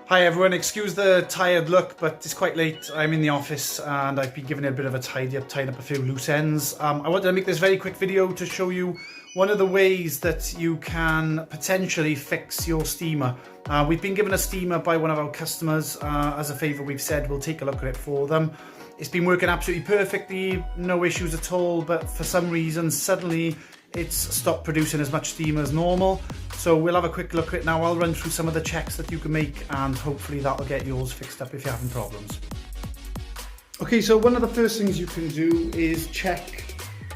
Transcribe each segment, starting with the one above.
Hi everyone, excuse the tired look, but it's quite late. I'm in the office and I've been giving it a bit of a tidy up, tying up a few loose ends. I wanted to make this very quick video to show you one of the ways that you can potentially fix your steamer. We've been given a steamer by one of our customers. As a favour, we've said we'll take a look at it for them. It's been working absolutely perfectly, no issues at all, but for some reason suddenly it's stopped producing as much steam as normal. So we'll have a quick look at it now. I'll run through some of the checks that you can make and hopefully that'll get yours fixed up if you're having problems. Okay, so one of the first things you can do is check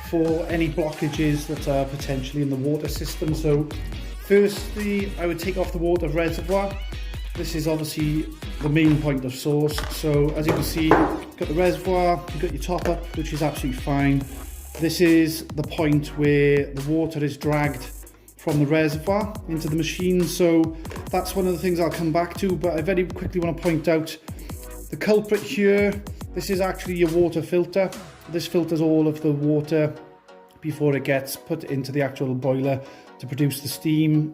for any blockages that are potentially in the water system. So firstly, I would take off the water reservoir. This is obviously the main point of source. So as you can see, you've got the reservoir, you've got your top up, which is absolutely fine. This is the point where the water is dragged from the reservoir into the machine. So that's one of the things I'll come back to, but I very quickly want to point out the culprit here. This is actually your water filter. This filters all of the water before it gets put into the actual boiler to produce the steam.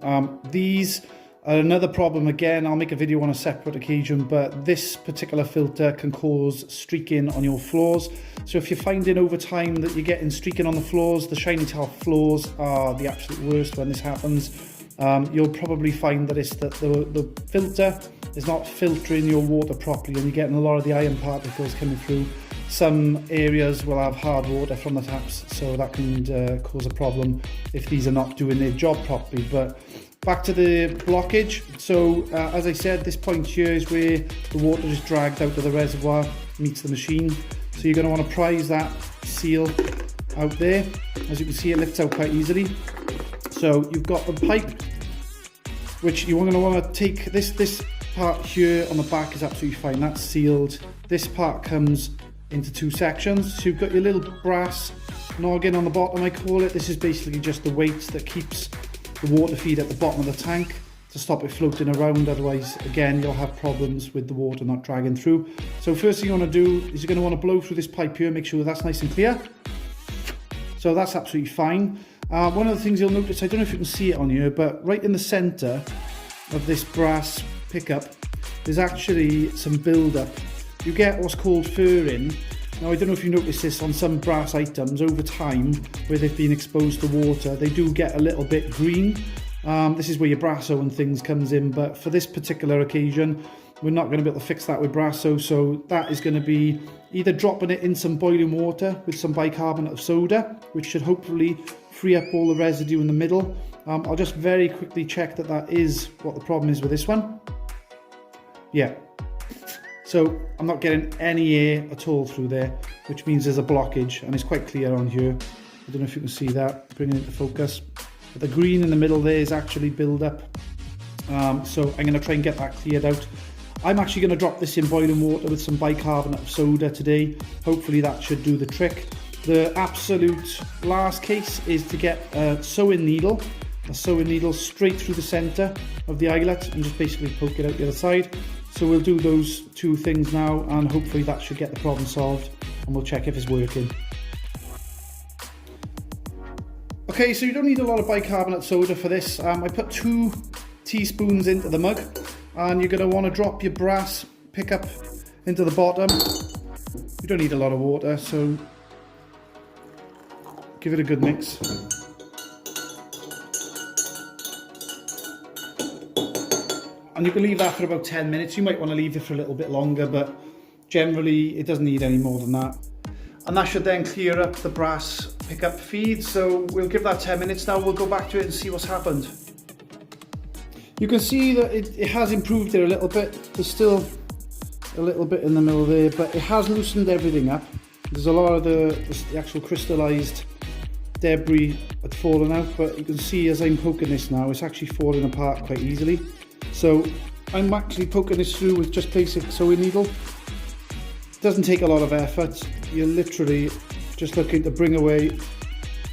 These are another problem. Again, I'll make a video on a separate occasion, but this particular filter can cause streaking on your floors. So if you're finding over time that you're getting streaking on the floors, the shiny tile floors are the absolute worst when this happens. You'll probably find that it's that the filter is not filtering your water properly and you're getting a lot of the iron particles coming through. Some areas will have hard water from the taps, so that can cause a problem if these are not doing their job properly. But back to the blockage. So as I said, this point here is where the water is dragged out of the reservoir, meets the machine. So you're going to want to prise that seal out there. As you can see, it lifts out quite easily. So you've got the pipe, which you're going to want to take this part here on the back is absolutely fine. That's sealed. This part comes into two sections. So you've got your little brass noggin on the bottom, I call it. This is basically just the weight that keeps the water feed at the bottom of the tank to stop it floating around. Otherwise, again, you'll have problems with the water not dragging through. So first thing you want to do is you're going to want to blow through this pipe here, make sure that's nice and clear. So that's absolutely fine. One of the things you'll notice, I don't know if you can see it on here, but right in the center of this brass pickup, there's actually some build-up. You get what's called furring. Now, I don't know if you notice this on some brass items over time where they've been exposed to water, they do get a little bit green. This is where your Brasso and things comes in, but for this particular occasion, we're not going to be able to fix that with Brasso, so that is going to be either dropping it in some boiling water with some bicarbonate of soda, which should hopefully free up all the residue in the middle. I'll just very quickly check that that is what the problem is with this one. Yeah. So I'm not getting any air at all through there, which means there's a blockage, and it's quite clear on here. I don't know if you can see that, bringing it into focus. But the green in the middle there is actually build up. So I'm going to try and get that cleared out. I'm actually going to drop this in boiling water with some bicarbonate of soda today. Hopefully that should do the trick. The absolute last case is to get a sewing needle straight through the center of the eyelet and just basically poke it out the other side. So we'll do those two things now and hopefully that should get the problem solved, and we'll check if it's working. Okay, so you don't need a lot of bicarbonate soda for this. I put 2 teaspoons into the mug, and you're going to want to drop your brass pickup into the bottom. You don't need a lot of water, so give it a good mix. And you can leave that for about 10 minutes. You might want to leave it for a little bit longer, but generally it doesn't need any more than that. And that should then clear up the brass pickup feed. So we'll give that 10 minutes now. We'll go back to it and see what's happened. You can see that it has improved there a little bit. There's still a little bit in the middle there, but it has loosened everything up. There's a lot of the actual crystallized debris had fallen out, but you can see as I'm poking this now, it's actually falling apart quite easily. So I'm actually poking this through with just basic sewing needle. It doesn't take a lot of effort. You're literally just looking to bring away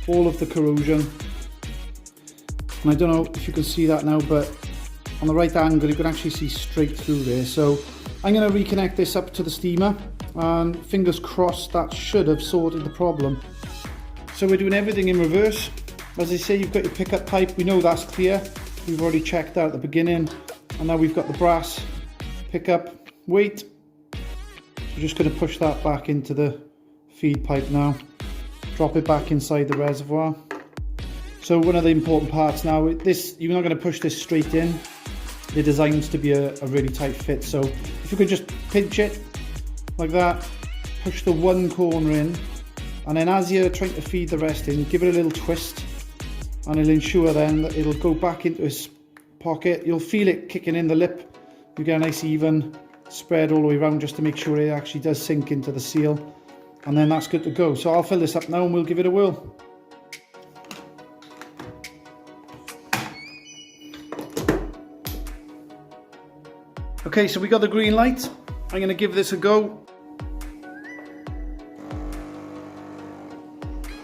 all of the corrosion. And I don't know if you can see that now, but on the right angle you can actually see straight through there. So I'm going to reconnect this up to the steamer and fingers crossed that should have sorted the problem. So we're doing everything in reverse. As I say, you've got your pickup pipe, we know that's clear. We've already checked that at the beginning. And now we've got the brass pick up weight. So just going to push that back into the feed pipe now. Drop it back inside the reservoir. So one of the important parts now, you're not going to push this straight in. They're designed to be a really tight fit. So if you could just pinch it like that, push the one corner in, and then as you're trying to feed the rest in, give it a little twist, and it'll ensure then that it'll go back into its pocket. You'll feel it kicking in the lip. You get a nice even spread all the way around just to make sure it actually does sink into the seal, and then that's good to go. So I'll fill this up now and we'll give it a whirl. Okay, so we got the green light. I'm going to give this a go.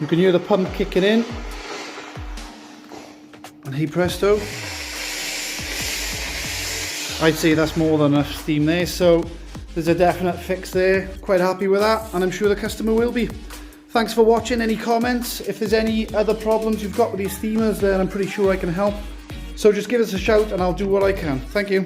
You can hear the pump kicking in. And hey presto. I'd say that's more than enough steam there, so there's a definite fix there. Quite happy with that, and I'm sure the customer will be. Thanks for watching. Any comments? If there's any other problems you've got with these steamers, then I'm pretty sure I can help. So just give us a shout and I'll do what I can. Thank you.